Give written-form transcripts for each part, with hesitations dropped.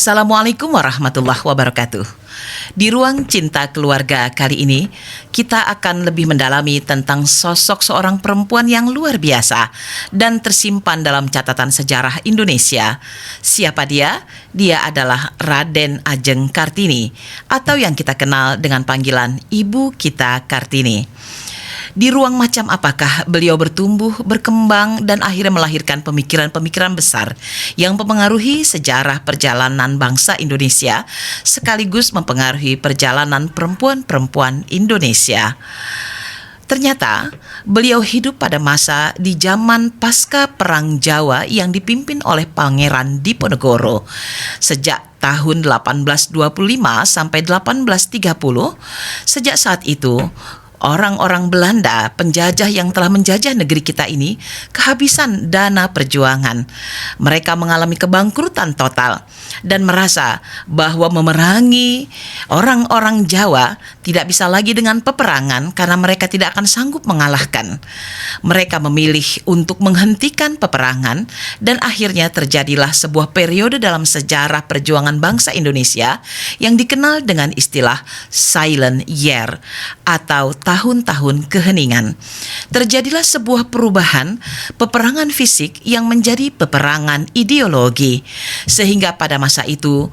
Assalamualaikum warahmatullahi wabarakatuh. Di ruang cinta keluarga kali ini, kita akan lebih mendalami tentang sosok seorang perempuan yang luar biasa dan tersimpan dalam catatan sejarah Indonesia. Siapa dia? Dia adalah Raden Ajeng Kartini, atau yang kita kenal dengan panggilan Ibu Kita Kartini. Di ruang macam apakah beliau bertumbuh, berkembang, dan akhirnya melahirkan pemikiran-pemikiran besar yang mempengaruhi sejarah perjalanan bangsa Indonesia, sekaligus mempengaruhi perjalanan perempuan-perempuan Indonesia. Ternyata beliau hidup pada masa di zaman pasca Perang Jawa yang dipimpin oleh Pangeran Diponegoro. Sejak tahun 1825 sampai 1830, sejak saat itu orang-orang Belanda, penjajah yang telah menjajah negeri kita ini, kehabisan dana perjuangan. Mereka mengalami kebangkrutan total dan merasa bahwa memerangi orang-orang Jawa tidak bisa lagi dengan peperangan karena mereka tidak akan sanggup mengalahkan. Mereka memilih untuk menghentikan peperangan dan akhirnya terjadilah sebuah periode dalam sejarah perjuangan bangsa Indonesia yang dikenal dengan istilah Silent Year atau tahun-tahun keheningan. Terjadilah sebuah perubahan peperangan fisik yang menjadi peperangan ideologi, sehingga pada masa itu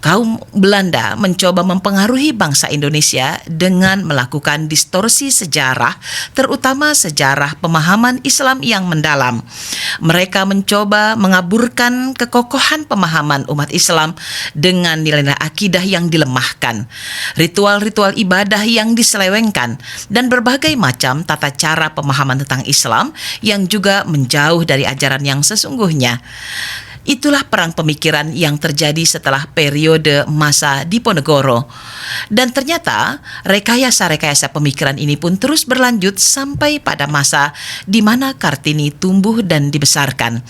kaum Belanda mencoba mempengaruhi bangsa Indonesia dengan melakukan distorsi sejarah, terutama sejarah pemahaman Islam yang mendalam. Mereka mencoba mengaburkan kekokohan pemahaman umat Islam dengan nilai-nilai akidah yang dilemahkan, ritual-ritual ibadah yang diselewengkan, dan berbagai macam tata cara pemahaman tentang Islam yang juga menjauh dari ajaran yang sesungguhnya. Itulah perang pemikiran yang terjadi setelah periode masa Diponegoro. Dan ternyata rekayasa-rekayasa pemikiran ini pun terus berlanjut sampai pada masa di mana Kartini tumbuh dan dibesarkan.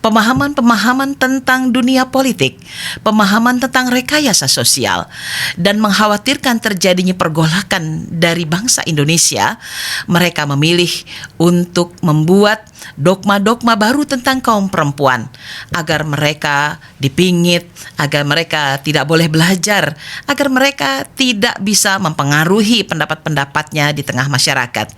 Pemahaman-pemahaman tentang dunia politik, pemahaman tentang rekayasa sosial, dan mengkhawatirkan terjadinya pergolakan dari bangsa Indonesia, mereka memilih untuk membuat dogma-dogma baru tentang kaum perempuan agar mereka dipingit, agar mereka tidak boleh belajar, agar mereka tidak bisa mempengaruhi pendapat-pendapatnya di tengah masyarakat.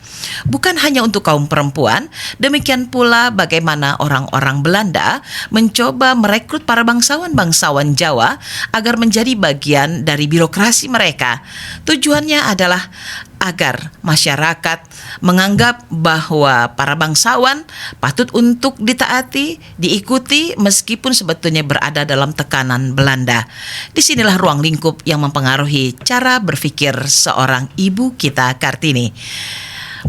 Bukan hanya untuk kaum perempuan, demikian pula bagaimana orang-orang Belanda mencoba merekrut para bangsawan-bangsawan Jawa agar menjadi bagian dari birokrasi mereka. Tujuannya adalah agar masyarakat menganggap bahwa para bangsawan patut untuk ditaati, diikuti meskipun sebetulnya berada dalam tekanan Belanda. Disinilah ruang lingkup yang mempengaruhi cara berpikir seorang Ibu Kita Kartini.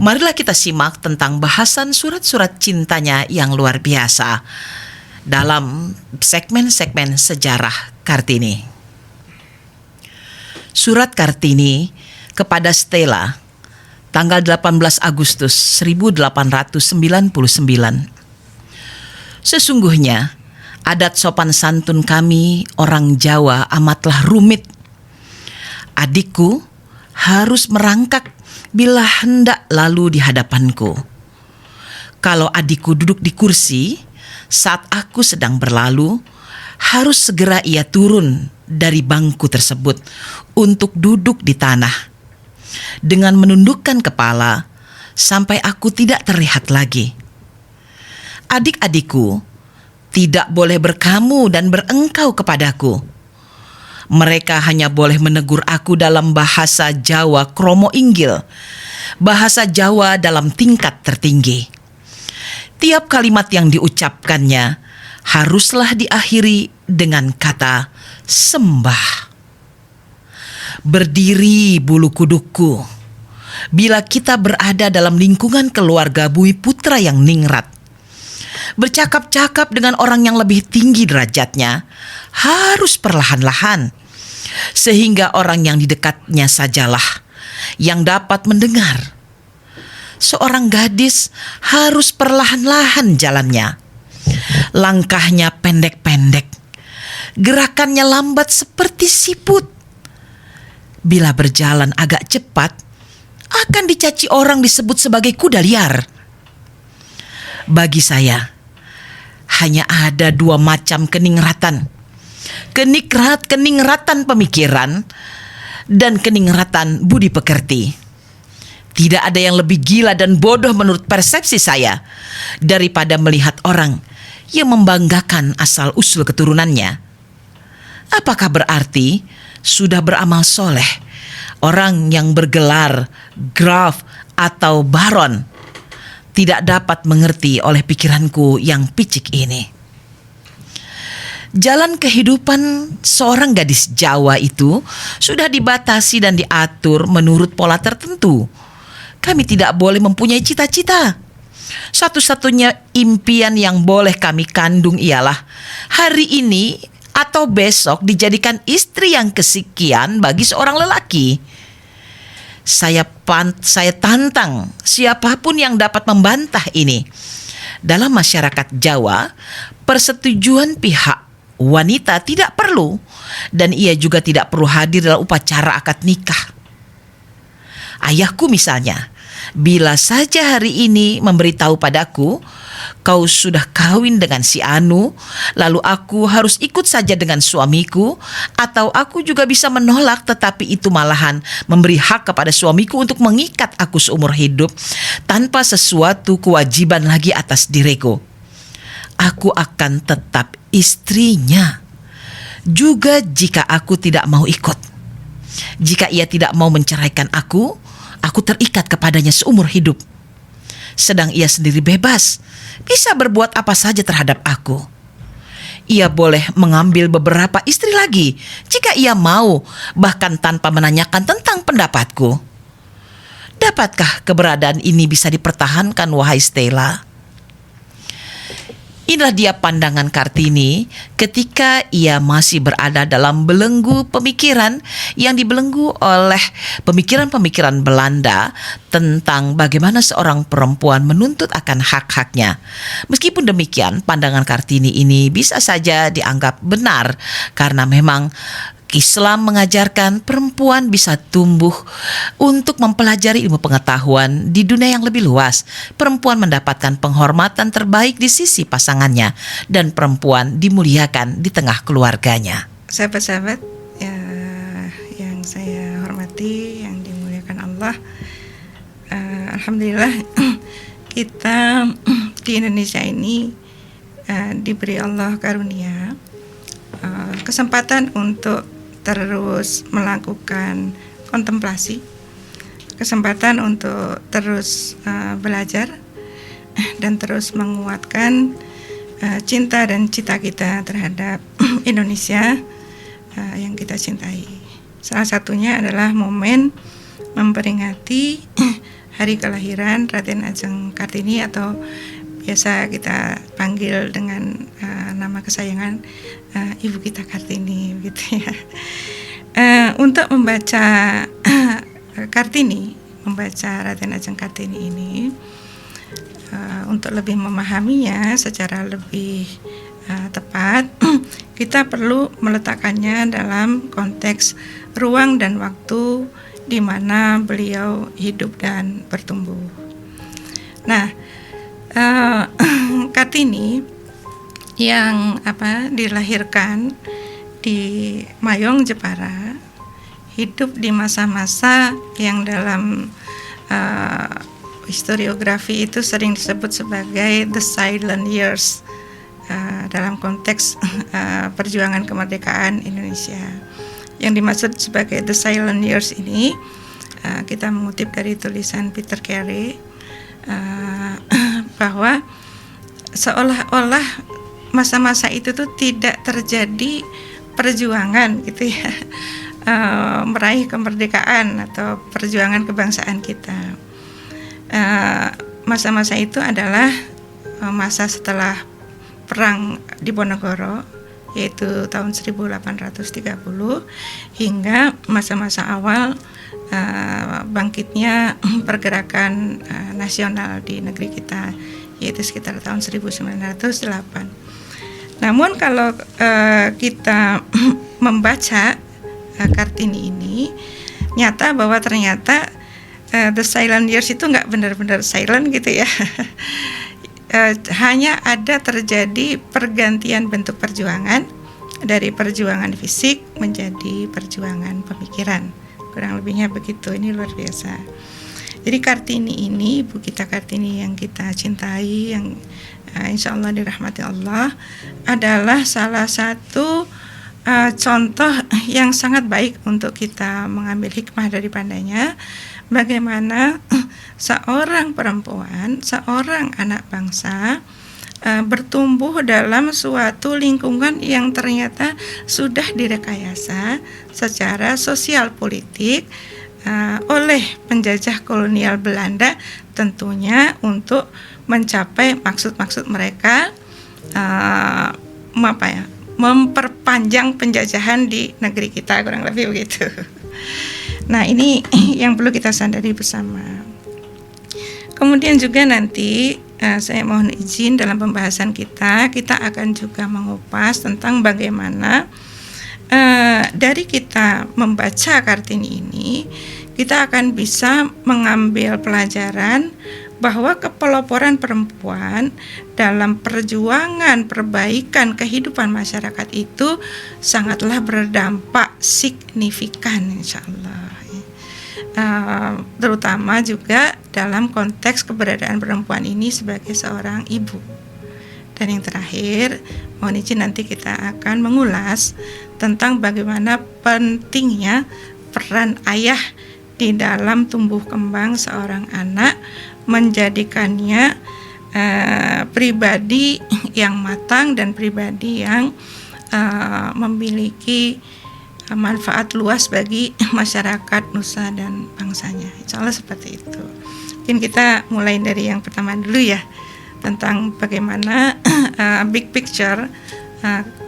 Marilah kita simak tentang bahasan surat-surat cintanya yang luar biasa dalam segmen-segmen sejarah Kartini. Surat Kartini kepada Stella, tanggal 18 Agustus 1899. Sesungguhnya, adat sopan santun kami orang Jawa amatlah rumit. Adikku harus merangkak bila hendak lalu di hadapanku. Kalau adikku duduk di kursi, saat aku sedang berlalu, harus segera ia turun dari bangku tersebut untuk duduk di tanah dengan menundukkan kepala sampai aku tidak terlihat lagi. Adik-adikku tidak boleh berkamu dan berengkau kepadaku. Mereka hanya boleh menegur aku dalam bahasa Jawa kromo inggil, bahasa Jawa dalam tingkat tertinggi. Tiap kalimat yang diucapkannya haruslah diakhiri dengan kata sembah. Berdiri bulu kudukku, bila kita berada dalam lingkungan keluarga Bumi Putra yang ningrat. Bercakap-cakap dengan orang yang lebih tinggi derajatnya harus perlahan-lahan, sehingga orang yang di dekatnya sajalah yang dapat mendengar. Seorang gadis harus perlahan-lahan jalannya. Langkahnya pendek-pendek, gerakannya lambat seperti siput. Bila berjalan agak cepat, akan dicaci orang disebut sebagai kuda liar. Bagi saya, hanya ada dua macam keningratan, keningratan pemikiran, dan keningratan budi pekerti. Tidak ada yang lebih gila dan bodoh menurut persepsi saya daripada melihat orang yang membanggakan asal-usul keturunannya. Apakah berarti sudah beramal soleh orang yang bergelar Graf atau Baron tidak dapat mengerti oleh pikiranku yang picik ini? Jalan kehidupan seorang gadis Jawa itu sudah dibatasi dan diatur menurut pola tertentu. Kami tidak boleh mempunyai cita-cita. Satu-satunya impian yang boleh kami kandung ialah hari ini atau besok dijadikan istri yang kesekian bagi seorang lelaki. Saya tantang siapapun yang dapat membantah ini. Dalam masyarakat Jawa, persetujuan pihak wanita tidak perlu, dan ia juga tidak perlu hadir dalam upacara akad nikah. Ayahku misalnya, bila saja hari ini memberitahu padaku, kau sudah kawin dengan si Anu, lalu aku harus ikut saja dengan suamiku, atau aku juga bisa menolak, tetapi itu malahan memberi hak kepada suamiku untuk mengikat aku seumur hidup tanpa sesuatu kewajiban lagi atas diriku. Aku akan tetap istrinya, juga jika aku tidak mau ikut. Jika ia tidak mau menceraikan aku terikat kepadanya seumur hidup. Sedang ia sendiri bebas, bisa berbuat apa saja terhadap aku. Ia boleh mengambil beberapa istri lagi jika ia mau, bahkan tanpa menanyakan tentang pendapatku. Dapatkah keberadaan ini bisa dipertahankan, wahai Stella? Inilah dia pandangan Kartini ketika ia masih berada dalam belenggu pemikiran yang dibelenggu oleh pemikiran-pemikiran Belanda tentang bagaimana seorang perempuan menuntut akan hak-haknya. Meskipun demikian, pandangan Kartini ini bisa saja dianggap benar karena memang Islam mengajarkan perempuan bisa tumbuh untuk mempelajari ilmu pengetahuan di dunia yang lebih luas. Perempuan mendapatkan penghormatan terbaik di sisi pasangannya, dan perempuan dimuliakan di tengah keluarganya. Sahabat-sahabat ya, yang saya hormati, yang dimuliakan Allah, alhamdulillah kita di Indonesia ini diberi Allah karunia kesempatan untuk terus melakukan kontemplasi, kesempatan untuk terus belajar dan terus menguatkan cinta dan cita kita terhadap Indonesia yang kita cintai. Salah satunya adalah momen memperingati hari kelahiran Raden Ajeng Kartini, atau biasa kita panggil dengan nama kesayangan Ibu kita Kartini, gitu ya. Untuk membaca Kartini, membaca Raden Ajeng Kartini ini, untuk lebih memahaminya secara lebih tepat, kita perlu meletakkannya dalam konteks ruang dan waktu di mana beliau hidup dan bertumbuh. Nah, Kartini yang dilahirkan di Mayong, Jepara, hidup di masa-masa yang dalam historiografi itu sering disebut sebagai the silent years, dalam konteks perjuangan kemerdekaan Indonesia. Yang dimaksud sebagai the silent years ini, kita mengutip dari tulisan Peter Carey, bahwa seolah-olah masa-masa itu tuh tidak terjadi perjuangan, gitu ya, meraih kemerdekaan atau perjuangan kebangsaan kita. Masa-masa itu adalah masa setelah perang Diponegoro, yaitu tahun 1830, hingga masa-masa awal bangkitnya pergerakan nasional di negeri kita, yaitu sekitar tahun 1908. Namun kalau kita membaca Kartini ini, nyata bahwa ternyata the silent years itu nggak benar-benar silent, gitu ya. Hanya ada terjadi pergantian bentuk perjuangan dari perjuangan fisik menjadi perjuangan pemikiran. Kurang lebihnya begitu. Ini luar biasa. Jadi Kartini ini, Ibu kita Kartini yang kita cintai, yang insya Allah dirahmati Allah, adalah salah satu contoh yang sangat baik untuk kita mengambil hikmah daripadanya. Bagaimana seorang perempuan, seorang anak bangsa bertumbuh dalam suatu lingkungan yang ternyata sudah direkayasa secara sosial politik oleh penjajah kolonial Belanda, tentunya untuk mencapai maksud-maksud mereka, memperpanjang penjajahan di negeri kita, kurang lebih begitu. Nah, ini yang perlu kita sadari bersama. Kemudian juga nanti saya mohon izin dalam pembahasan kita akan juga mengupas tentang bagaimana dari kita membaca Kartini ini, kita akan bisa mengambil pelajaran bahwa kepeloporan perempuan dalam perjuangan perbaikan kehidupan masyarakat itu sangatlah berdampak signifikan, insya Allah. Terutama juga dalam konteks keberadaan perempuan ini sebagai seorang ibu. Dan yang terakhir, mohon izin nanti kita akan mengulas tentang bagaimana pentingnya peran ayah di dalam tumbuh kembang seorang anak, menjadikannya pribadi yang matang dan pribadi yang memiliki manfaat luas bagi masyarakat nusa dan bangsanya. Insya Allah seperti itu. Mungkin kita mulai dari yang pertama dulu ya, tentang bagaimana big picture,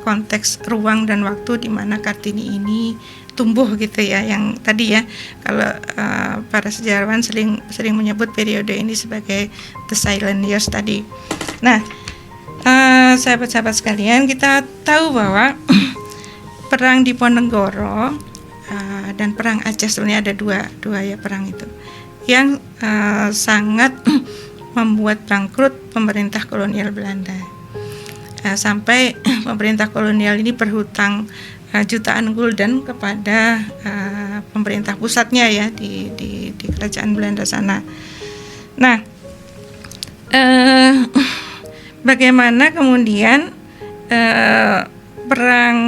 konteks ruang dan waktu di mana Kartini ini tumbuh gitu ya. Yang tadi ya, kalau para sejarawan sering menyebut periode ini sebagai the silent years tadi. Nah, sahabat-sahabat sekalian, kita tahu bahwa perang Diponegoro dan perang Aceh, sebenarnya ada dua ya perang itu yang sangat membuat bangkrut pemerintah kolonial Belanda, sampai pemerintah kolonial ini berhutang jutaan gulden kepada pemerintah pusatnya ya di kerajaan Belanda sana. Nah, bagaimana kemudian perang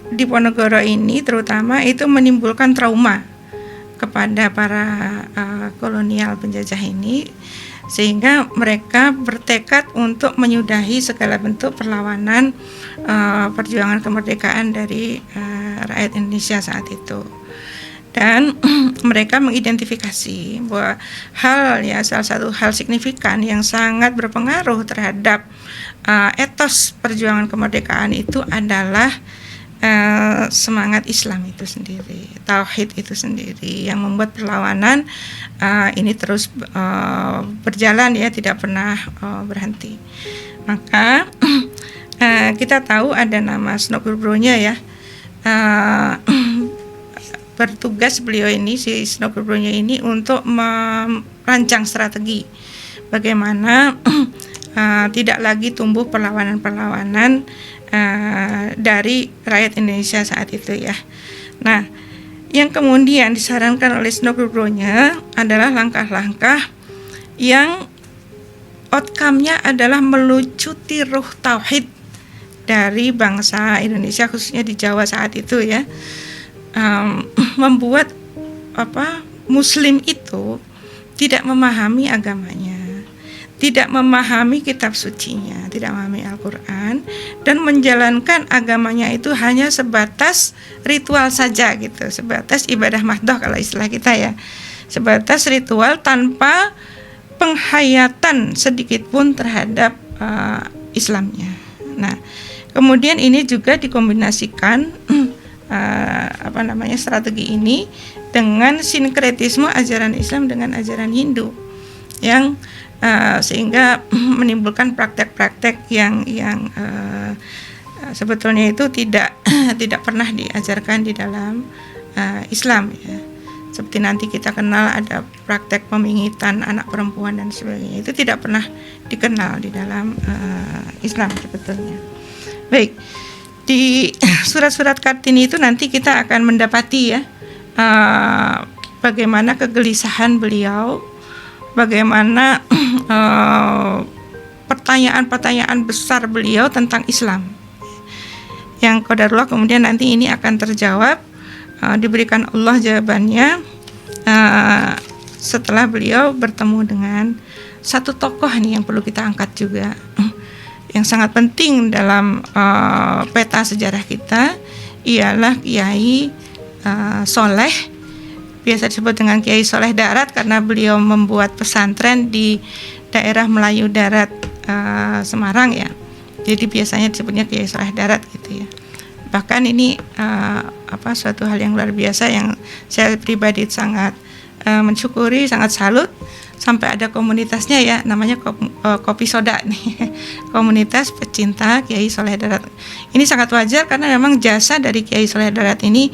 Diponegoro ini terutama itu menimbulkan trauma kepada para kolonial penjajah ini, sehingga mereka bertekad untuk menyudahi segala bentuk perlawanan perjuangan kemerdekaan dari rakyat Indonesia saat itu. Dan mereka mengidentifikasi bahwa salah satu hal signifikan yang sangat berpengaruh terhadap etos perjuangan kemerdekaan itu adalah semangat Islam itu sendiri, tauhid itu sendiri, yang membuat perlawanan ini terus berjalan ya, tidak pernah berhenti. Maka kita tahu ada nama Snokkerbronya ya, bertugas beliau ini, si Snokkerbronya ini, untuk merancang strategi bagaimana tidak lagi tumbuh perlawanan-perlawanan dari rakyat Indonesia saat itu ya. Nah, yang kemudian disarankan oleh Snokkerbronya adalah langkah-langkah yang outcome-nya adalah melucuti ruh tauhid dari bangsa Indonesia, khususnya di Jawa saat itu ya, membuat Muslim itu tidak memahami agamanya, tidak memahami kitab sucinya, tidak memahami Al-Quran, dan menjalankan agamanya itu hanya sebatas ritual saja gitu, sebatas ibadah mahdoh kalau istilah kita ya, sebatas ritual tanpa penghayatan sedikit pun terhadap Islamnya. Nah, kemudian ini juga dikombinasikan strategi ini dengan sinkretisme ajaran Islam dengan ajaran Hindu, yang sehingga menimbulkan praktek-praktek yang sebetulnya itu tidak pernah diajarkan di dalam Islam ya. Seperti nanti kita kenal ada praktek pemingitan anak perempuan dan sebagainya, itu tidak pernah dikenal di dalam Islam sebetulnya. Baik, di surat-surat Kartini itu nanti kita akan mendapati ya bagaimana kegelisahan beliau, bagaimana pertanyaan-pertanyaan besar beliau tentang Islam. Yang qadarullah kemudian nanti ini akan terjawab, diberikan Allah jawabannya setelah beliau bertemu dengan satu tokoh nih yang perlu kita angkat juga, yang sangat penting dalam peta sejarah kita, ialah Kiai Soleh, biasa disebut dengan Kiai Soleh Darat karena beliau membuat pesantren di daerah Melayu Darat Semarang ya. Jadi biasanya disebutnya Kiai Soleh Darat gitu ya. Bahkan ini suatu hal yang luar biasa yang saya pribadi sangat mensyukuri, sangat salut, sampai ada komunitasnya ya, namanya Kopi Soda nih, komunitas pecinta Kiai Soleh Darat. Ini sangat wajar karena memang jasa dari Kiai Soleh Darat ini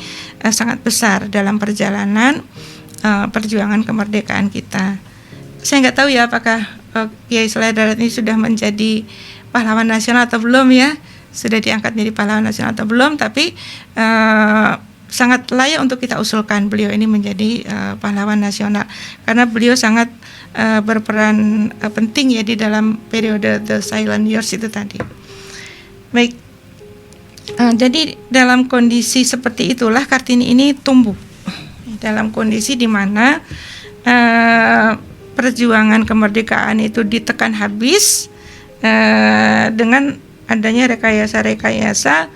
sangat besar dalam perjalanan perjuangan kemerdekaan kita. Saya nggak tahu ya apakah Kiai Soleh Darat ini sudah menjadi pahlawan nasional atau belum ya, sudah diangkat menjadi pahlawan nasional atau belum, tapi sangat layak untuk kita usulkan beliau ini menjadi pahlawan nasional karena beliau sangat berperan penting ya di dalam periode The Silent Years itu tadi. Baik, jadi dalam kondisi seperti itulah Kartini ini tumbuh dalam kondisi di mana perjuangan kemerdekaan itu ditekan habis dengan adanya rekayasa-rekayasa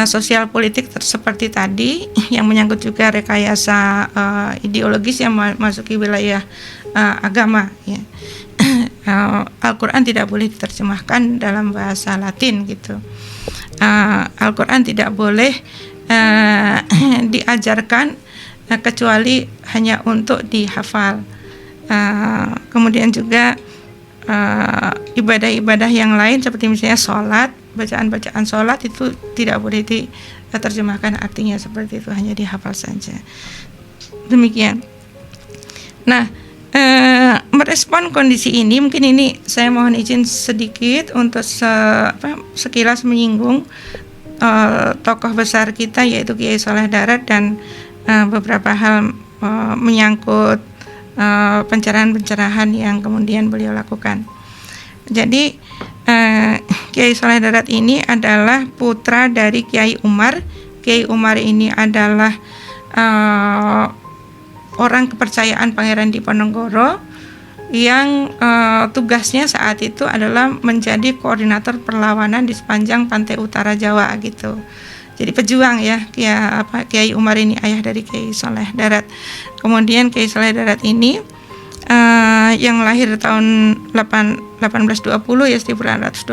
sosial politik seperti tadi yang menyangkut juga rekayasa ideologis yang memasuki wilayah agama ya. Al-Quran tidak boleh diterjemahkan dalam bahasa Latin gitu. Al-Quran tidak boleh diajarkan kecuali hanya untuk dihafal. Kemudian juga ibadah-ibadah yang lain seperti misalnya sholat, bacaan-bacaan sholat itu tidak boleh diterjemahkan artinya seperti itu, hanya dihafal saja. Demikian. Nah, merespon kondisi ini, mungkin ini saya mohon izin sedikit untuk sekilas menyinggung tokoh besar kita yaitu Kiai Soleh Darat dan beberapa hal menyangkut pencerahan-pencerahan yang kemudian beliau lakukan. Jadi Kiai Soleh Darat ini adalah putra dari Kiai Umar. Kiai Umar ini adalah orang kepercayaan Pangeran Diponegoro yang tugasnya saat itu adalah menjadi koordinator perlawanan di sepanjang pantai utara Jawa gitu. Jadi pejuang ya, Kiai Umar ini ayah dari Kiai Soleh Darat. Kemudian Kiai Soleh Darat ini yang lahir tahun 1820 ya, 1820,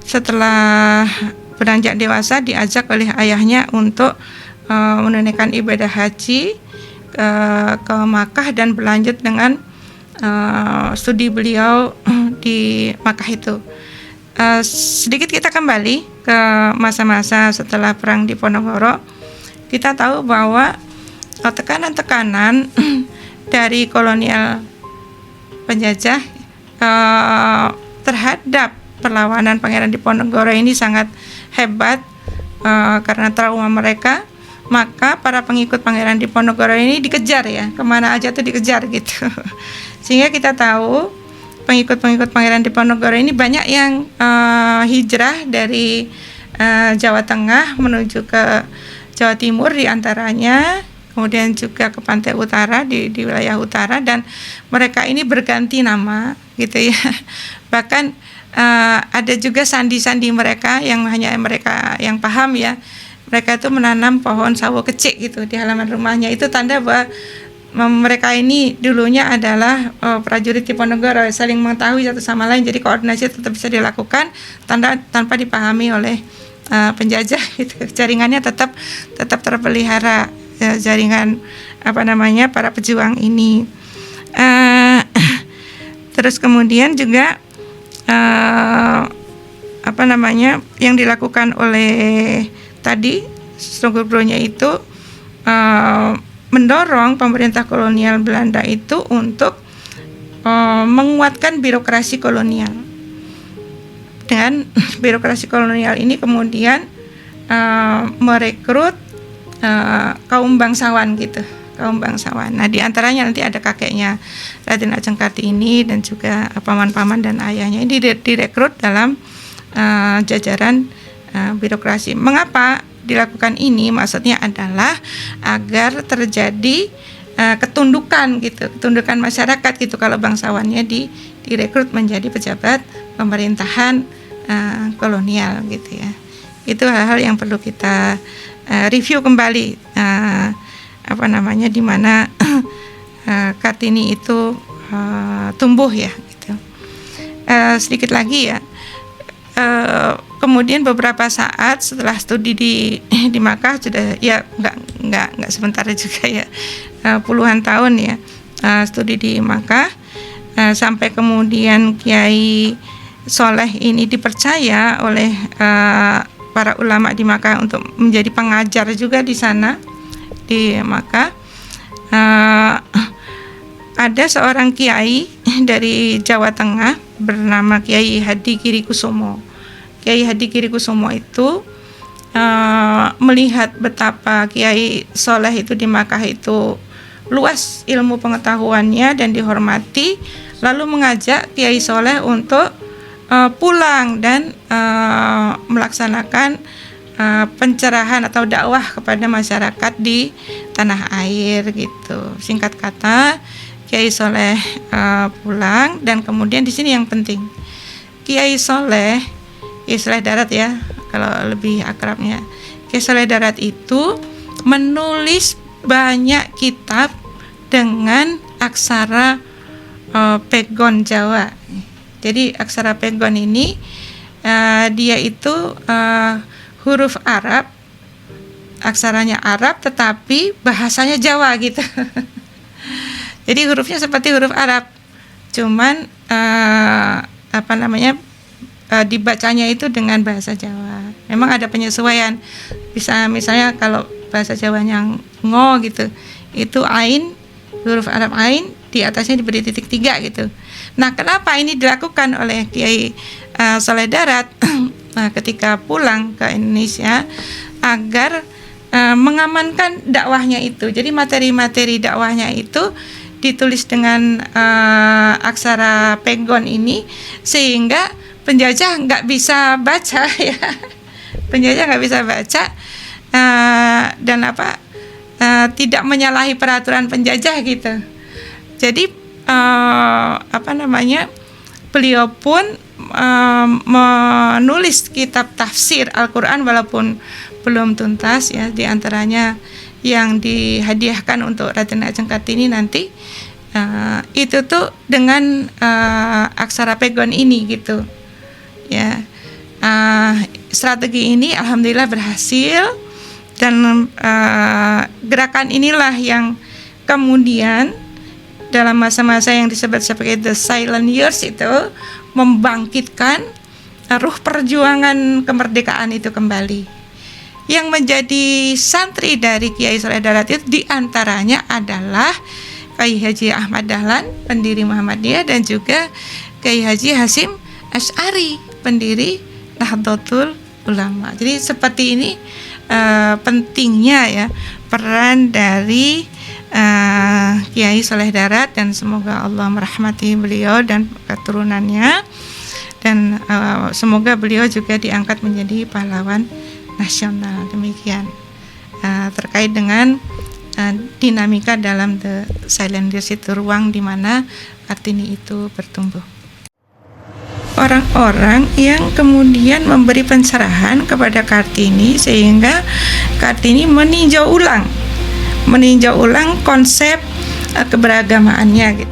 setelah beranjak dewasa diajak oleh ayahnya untuk menunaikan ibadah haji ke Makkah dan berlanjut dengan studi beliau di Makkah itu. Sedikit kita kembali ke masa-masa setelah perang Diponegoro. Kita tahu bahwa tekanan-tekanan dari kolonial penjajah terhadap perlawanan Pangeran Diponegoro ini sangat hebat karena trauma mereka. Maka para pengikut Pangeran Diponegoro ini dikejar ya, kemana aja tuh dikejar gitu. Sehingga kita tahu pengikut-pengikut Pangeran Diponegoro ini banyak yang hijrah dari Jawa Tengah menuju ke Jawa Timur diantaranya, kemudian juga ke pantai utara di wilayah utara, dan mereka ini berganti nama gitu ya. Bahkan ada juga sandi-sandi mereka yang hanya mereka yang paham ya. Mereka itu menanam pohon sawo kecik gitu di halaman rumahnya. Itu tanda bahwa mereka ini dulunya adalah prajurit Diponegoro, saling mengetahui satu sama lain, jadi koordinasi tetap bisa dilakukan tanpa dipahami oleh penjajah gitu. Jaringannya tetap terpelihara, jaringan para pejuang ini. Terus kemudian juga yang dilakukan oleh tadi strukturnya itu mendorong pemerintah kolonial Belanda itu untuk menguatkan birokrasi kolonial. dan birokrasi kolonial ini kemudian merekrut kaum bangsawan gitu, kaum bangsawan. Nah, di antaranya nanti ada kakeknya Raden Ajeng Kartini dan juga paman-paman dan ayahnya ini direkrut dalam jajaran birokrasi. Mengapa dilakukan ini? Maksudnya adalah agar terjadi ketundukan gitu, ketundukan masyarakat gitu kalau bangsawannya direkrut menjadi pejabat pemerintahan kolonial gitu ya. Itu hal-hal yang perlu kita review kembali, di mana Kartini itu tumbuh ya gitu. Sedikit lagi ya, kemudian beberapa saat setelah studi di Makkah, sudah ya nggak sebentar juga ya, puluhan tahun ya studi di Makkah, sampai kemudian Kiai Soleh ini dipercaya oleh para ulama di Makkah untuk menjadi pengajar juga di sana di Makkah. Ada seorang kiai dari Jawa Tengah bernama Kiai Hadi Kirikusumo. Kiai Hadi Kirikusumo itu melihat betapa Kiai Soleh itu di Makkah itu luas ilmu pengetahuannya dan dihormati, lalu mengajak Kiai Soleh untuk pulang dan melaksanakan pencerahan atau dakwah kepada masyarakat di tanah air gitu. Singkat kata, Kiai Soleh pulang, dan kemudian di sini yang penting, Kiai Soleh Darat ya, kalau lebih akrabnya, Kiai Soleh Darat itu menulis banyak kitab dengan aksara pegon Jawa. Jadi aksara pegon ini dia itu huruf Arab, aksaranya Arab tetapi bahasanya Jawa gitu. Jadi hurufnya seperti huruf Arab, cuman dibacanya itu dengan bahasa Jawa. Memang ada penyesuaian. Bisa misalnya kalau bahasa Jawanya ngo gitu, itu ain, huruf Arab ain, di atasnya diberi titik 3 gitu. Nah, kenapa ini dilakukan oleh Kiai Soleh Darat ketika pulang ke Indonesia? Agar mengamankan dakwahnya itu. Jadi materi-materi dakwahnya itu ditulis dengan aksara pegon ini, sehingga penjajah nggak bisa baca ya. Penjajah nggak bisa baca dan tidak menyalahi peraturan penjajah gitu. Jadi beliau pun menulis kitab tafsir Al-Quran walaupun belum tuntas ya, diantaranya yang dihadiahkan untuk Raden Ajeng Kartini nanti itu tuh dengan aksara pegon ini gitu ya. Strategi ini alhamdulillah berhasil, dan gerakan inilah yang kemudian dalam masa-masa yang disebut sebagai The Silent Years itu membangkitkan ruh perjuangan kemerdekaan itu kembali. Yang menjadi santri dari Kiai Soleh Darat itu diantaranya adalah Kiai Haji Ahmad Dahlan, pendiri Muhammadiyah, dan juga Kiai Haji Hasyim Asy'ari, pendiri Nahdlatul Ulama. Jadi seperti ini pentingnya ya peran dari Kiai Soleh Darat, dan semoga Allah merahmati beliau dan keturunannya, dan semoga beliau juga diangkat menjadi pahlawan nasional. Demikian terkait dengan dinamika dalam The Silent Years itu, ruang di mana Kartini itu bertumbuh. Orang-orang yang kemudian memberi pencerahan kepada Kartini sehingga Kartini meninjau ulang konsep keberagamaannya gitu.